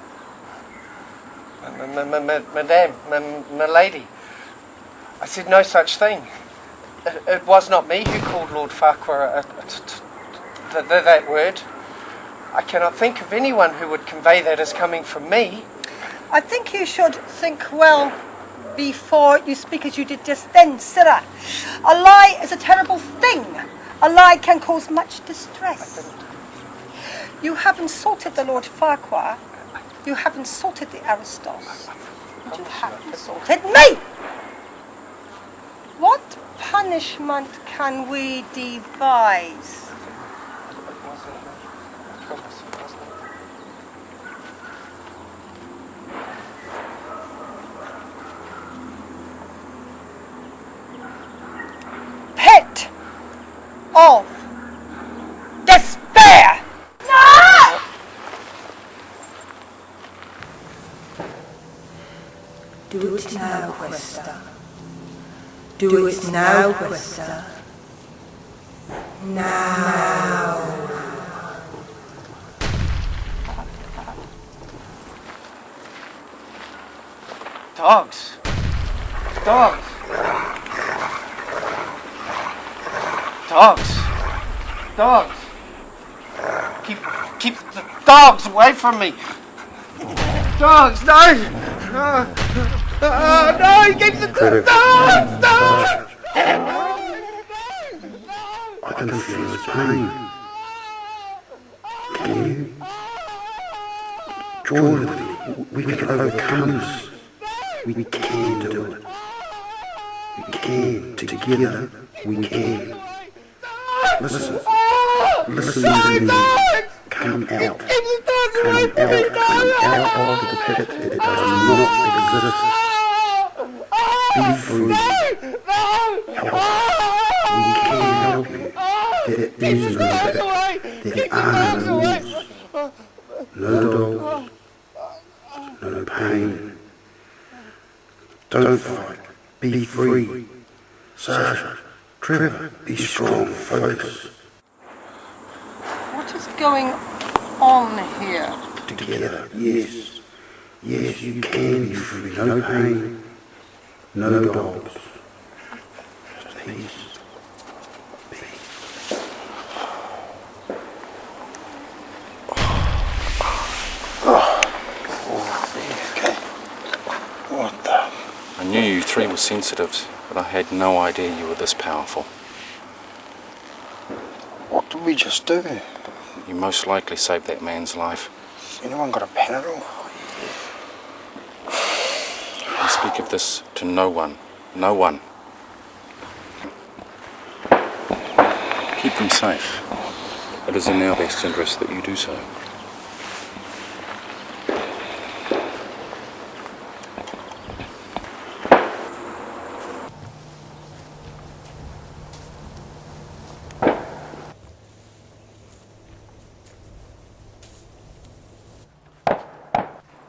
S6: Madame, my lady, I said no such thing. It was not me who called Lord Farquhar that word. I cannot think of anyone who would convey that as coming from me.
S14: I think you should think well before you speak as you did just then, sirrah. A lie is a terrible thing. A lie can cause much distress. You have insulted the Lord Farquhar. You have insulted the Arristoss. And you have insulted me! What punishment can we devise? Pit of despair! No!
S9: Do it now, Questa. Do it now, Questa. Now.
S6: Dogs. Dogs. Dogs. Dogs. Keep the dogs away from me. Dogs, no. No. No, keep the dogs. Dogs.
S3: I can feel his pain. Can you? Join with me. We can overcome this. We can do it. We can. Together, we can. Listen. Listen to me. Come out. Come out of the pit that does not exist. Be free. Help us. We can help you. There is no pit. There are no rules. No dogs. No pain. Don't fight. Be free. Sasha, Trevor, be strong. Focus.
S14: What is going on here?
S3: Together, yes. Yes, you can be free. No pain. No dogs. Just peace.
S10: I knew you three were sensitives, but I had no idea you were this powerful.
S5: What did we just do?
S10: You most likely saved that man's life.
S5: Has anyone got a Panadol?
S10: I speak of this to no one. No one. Keep them safe. It is in our best interest that you do so.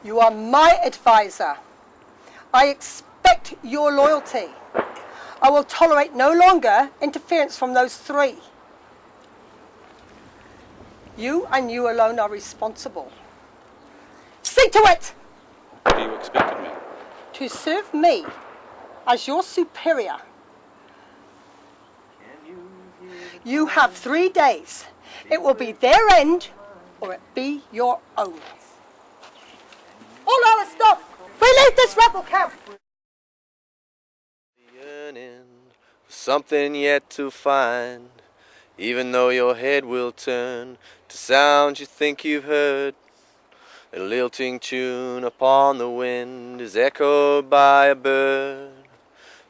S14: You are my advisor. I expect your loyalty. I will tolerate no longer interference from those three. You and you alone are responsible. See to it!
S10: What do you expect of me?
S14: To serve me as your superior. You have 3 days. It will be their end or it be your own. All Arristoss! We leave this rebel camp!
S8: Yearning for something yet to find, even though your head will turn to sounds you think you've heard. A lilting tune upon the wind is echoed by a bird,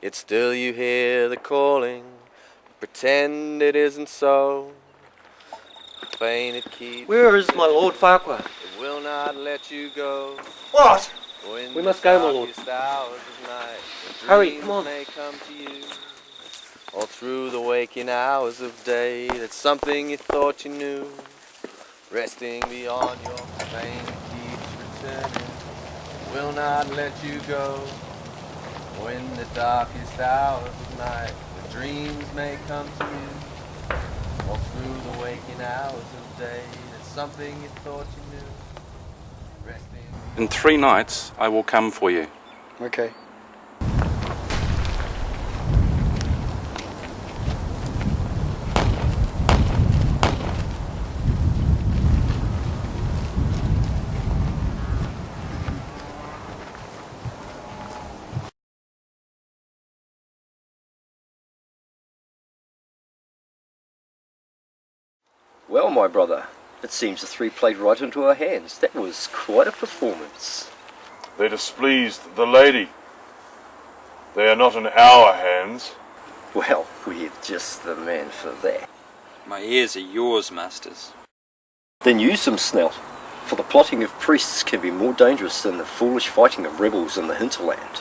S8: yet still you hear the calling, pretend it isn't so. Fain it keeps.
S6: Where is my Lord Farquhar?
S8: It will not let you go.
S6: What?
S8: In
S6: We must go, my lord. Hurry, come on.
S8: May come to you, all through the waking hours of day. That's something you thought you knew. Resting beyond your pain keeps returning. Will not let you go. For in the darkest hours of night, the dreams may come to you. All through the waking hours of day. That's something you thought you knew. Resting.
S10: In 3 nights, I will come for you.
S5: Okay.
S17: Well, my brother, it seems the three played right into our hands. That was quite a performance.
S18: They displeased the lady. They are not in our hands.
S17: Well, we're just the man for that.
S21: My ears are yours, masters.
S17: Then use them, Snout, for the plotting of priests can be more dangerous than the foolish fighting of rebels in the hinterland.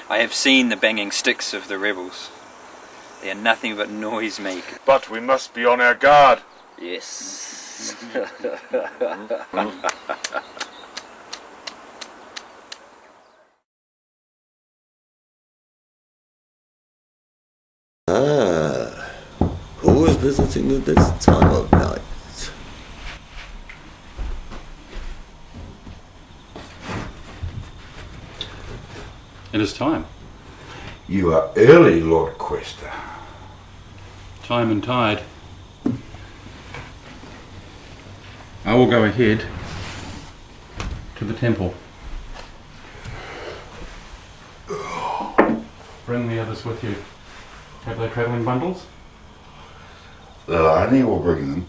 S21: I have seen the banging sticks of the rebels. They are nothing but noise makers.
S18: But we must be on our guard.
S17: Yes.
S1: Who is visiting at this time of night?
S10: It is time.
S19: You are early, Lord Quester.
S10: time and tide. I will go ahead to the temple. Bring the others with you. Have they travelling bundles?
S19: Lani will bring them.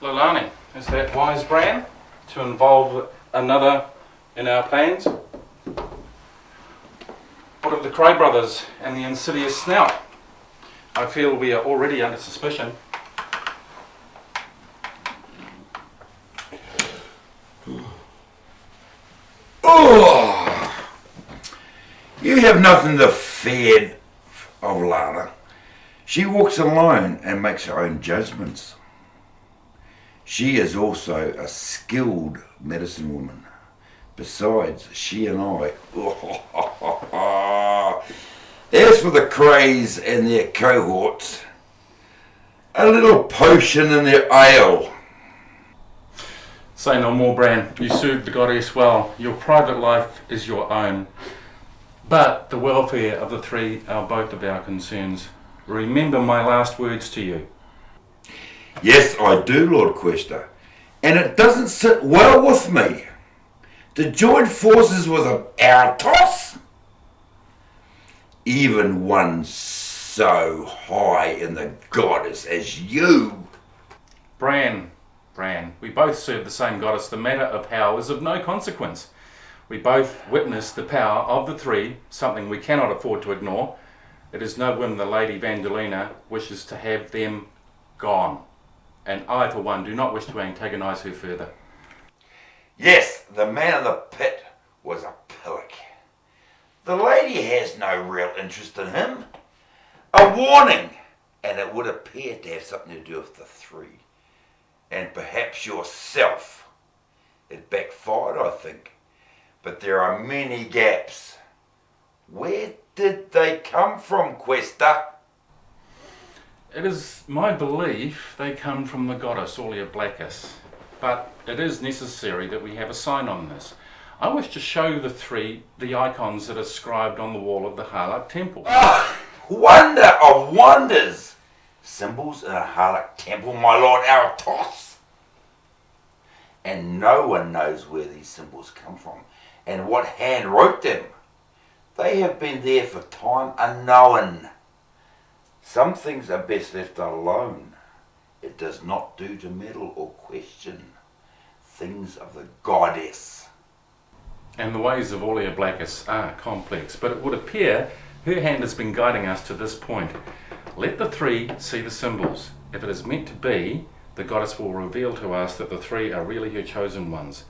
S10: Lilani, is that wise, Bran, to involve another in our plans? What of the Cray brothers and the insidious Snout? I feel we are already under suspicion.
S19: Oh! You have nothing to fear of Lana. She walks alone and makes her own judgments. She is also a skilled medicine woman. Besides, she and I... As for the Crays and their cohorts, a little potion in their ale.
S10: Say no more, Bran. You served the goddess well. Your private life is your own. But the welfare of the three are both of our concerns. Remember my last words to you.
S19: Yes, I do, Lord Quester. And it doesn't sit well with me to join forces with an Arristoss. Even one so high in the goddess as you.
S10: Bran, we both serve the same goddess. The matter of how is of no consequence. We both witness the power of the three, something we cannot afford to ignore. It is no whim the Lady Vandalina wishes to have them gone. And I, for one, do not wish to antagonise her further.
S19: Yes, the man in the pit was a pillock. The lady has no real interest in him. A warning, and it would appear to have something to do with the three. And perhaps yourself. It backfired, I think. But there are many gaps. Where did they come from, Quester?
S10: It is my belief they come from the Goddess Allia Blackis, but it is necessary that we have a sign on this. I wish to show the three the icons that are inscribed on the wall of the Harluck temple.
S19: Ah, wonder of wonders! Symbols in a Harluck temple, my lord Arristoss. And no one knows where these symbols come from and what hand wrote them. They have been there for time unknown. Some things are best left alone. It does not do to meddle or question things of the goddess.
S10: And the ways of Allia Blackis are complex, but it would appear her hand has been guiding us to this point. Let the three see the symbols. If it is meant to be, the goddess will reveal to us that the three are really her chosen ones.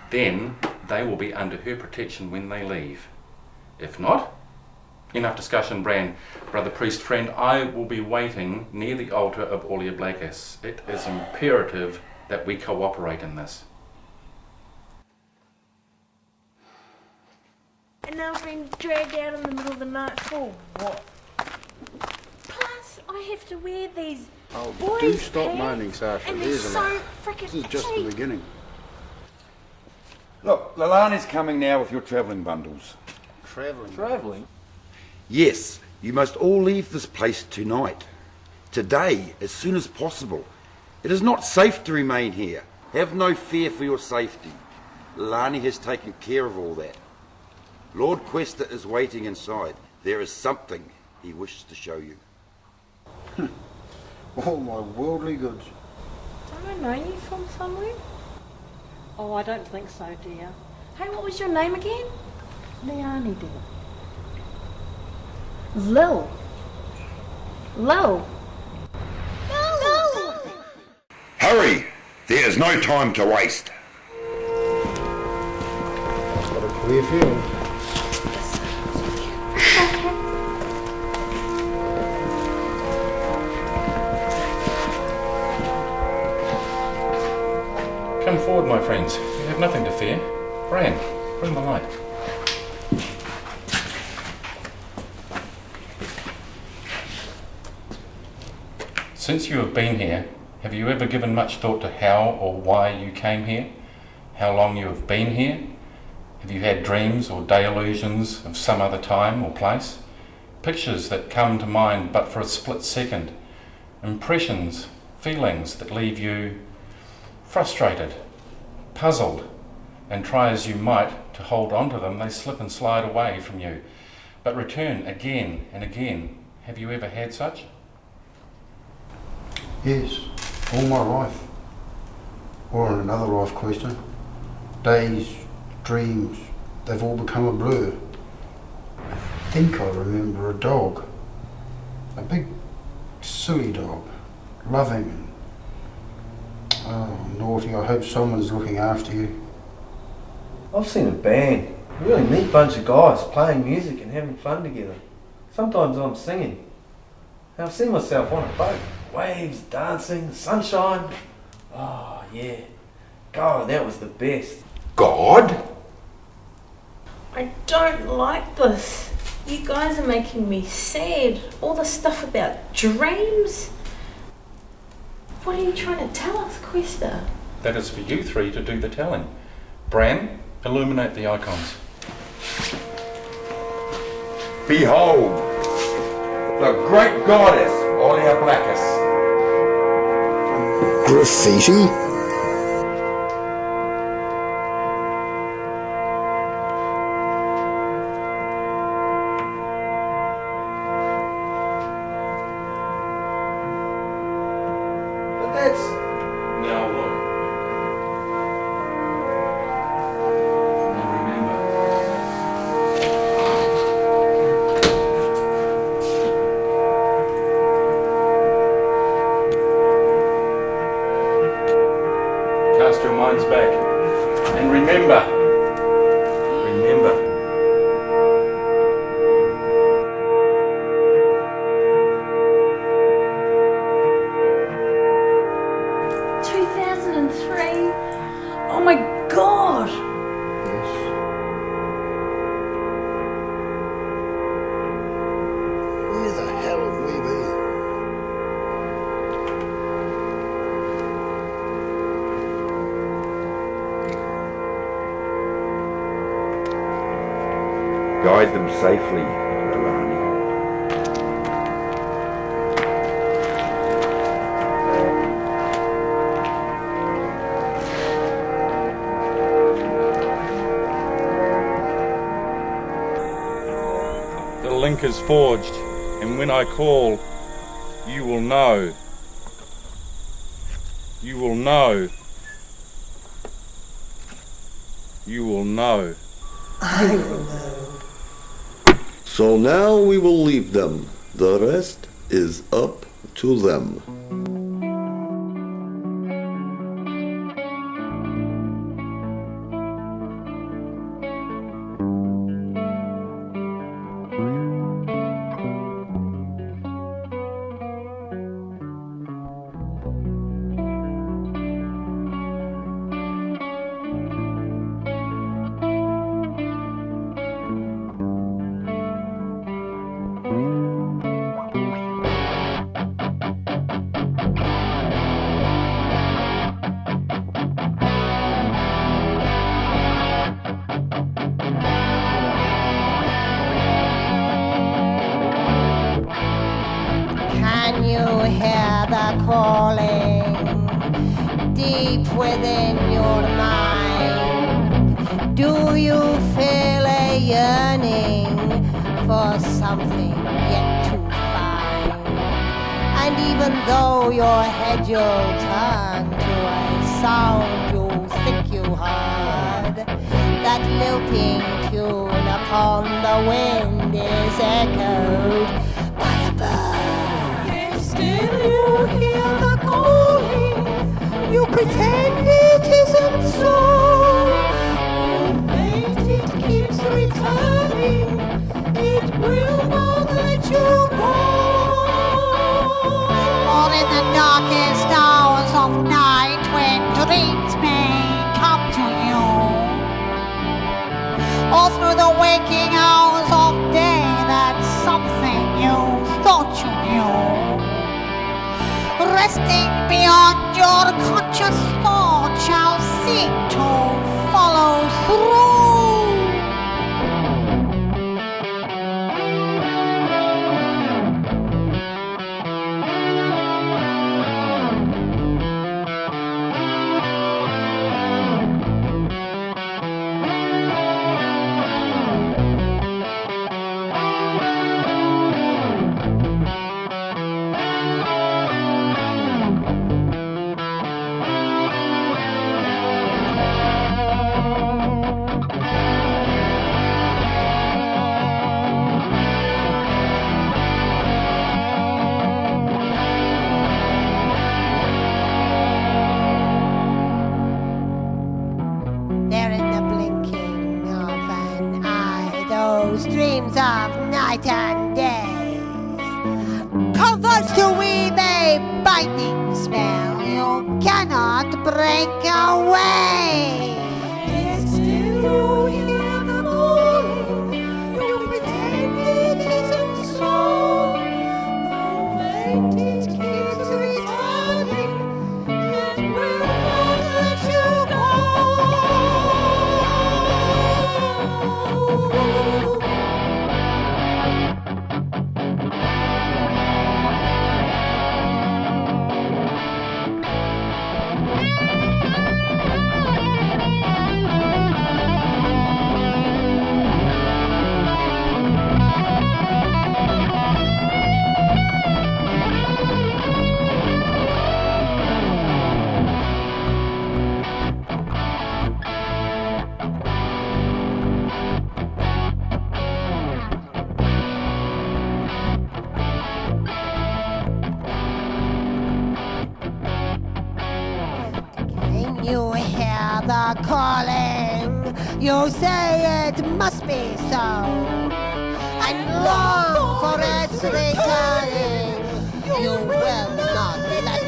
S10: Then they will be under her protection when they leave. If not, enough discussion, Bran. Brother priest friend, I will be waiting near the altar of Allia Blackis. It is imperative that we cooperate in this.
S7: And now I've been dragged out in the middle of the night for what? Plus, I have to wear these boys'
S3: Do stop
S7: pants,
S3: moaning, Sasha.
S7: and
S3: It
S7: they're
S3: isn't
S7: so
S3: it?
S7: frickin'
S3: This is just
S7: itchy.
S3: the beginning.
S19: Look, Lalani's coming now with your travelling bundles.
S3: Travelling?
S19: Yes, you must all leave this place tonight. Today, as soon as possible. It is not safe to remain here. Have no fear for your safety. Lalani has taken care of all that. Lord Quester is waiting inside. There is something he wishes to show you.
S3: All my worldly goods.
S7: Don't I know you from somewhere? Oh, I don't think so, dear. Hey, what was your name again? Leani, dear. Lil. Lil. Lil.
S19: Hurry! There is no time to waste.
S3: I've got a clear feeling.
S10: Come forward, my friends. You have nothing to fear. Bran, bring the light. Since you have been here, have you ever given much thought to how or why you came here? How long you have been here? Have you had dreams or day illusions of some other time or place? Pictures that come to mind but for a split second. Impressions, feelings that leave you frustrated, puzzled, and try as you might to hold on to them, they slip and slide away from you, but return again and again. Have you ever had such?
S3: Yes, all my life. Or in another life question, days, dreams, they've all become a blur. I think I remember a dog, a big silly dog, loving and, oh naughty, I hope someone's looking after you.
S8: I've seen a band, a really neat bunch of guys playing music and having fun together. Sometimes I'm singing. And I've seen myself on a boat, waves, dancing, sunshine. Oh yeah, God, that was the best.
S19: God?
S7: I don't like this. You guys are making me sad. All the stuff about dreams. What are you trying to tell us, Questa?
S10: That is for you three to do the telling. Bran, illuminate the icons.
S19: Behold, the great Goddess Allia Blackis.
S3: Graffiti?
S10: Cast your minds back and remember.
S7: 2003? Oh my God!
S3: Where the hell have we been?
S19: Guide them safely, Alani.
S10: The link is forged, and when I call, you will know. You will know. You will know.
S9: I will know.
S1: So now we will leave them. The rest is up to them.
S9: Can you hear the calling deep within your mind? Do you feel a yearning for something yet to find? And even though your head you'll turn to a sound you think you heard, that lilting tune upon the wind is echoed by a bird. If still you hear the calling, you pretend it isn't so. You think it keeps returning, it will not let you go. Or in the darkest hours of night when dreams may come to you, or through the waking hours of day, that's something you thought you knew. Resting beyond your conscious thought shall seek to follow through. whose dreams of night and day converge to weave a binding spell you cannot break away. Yet still you hear the calling, you pretend it isn't so. The fate it keeps returning, yet will not let you go. You hear the calling, you say it must be so, and long for its returning, you will not let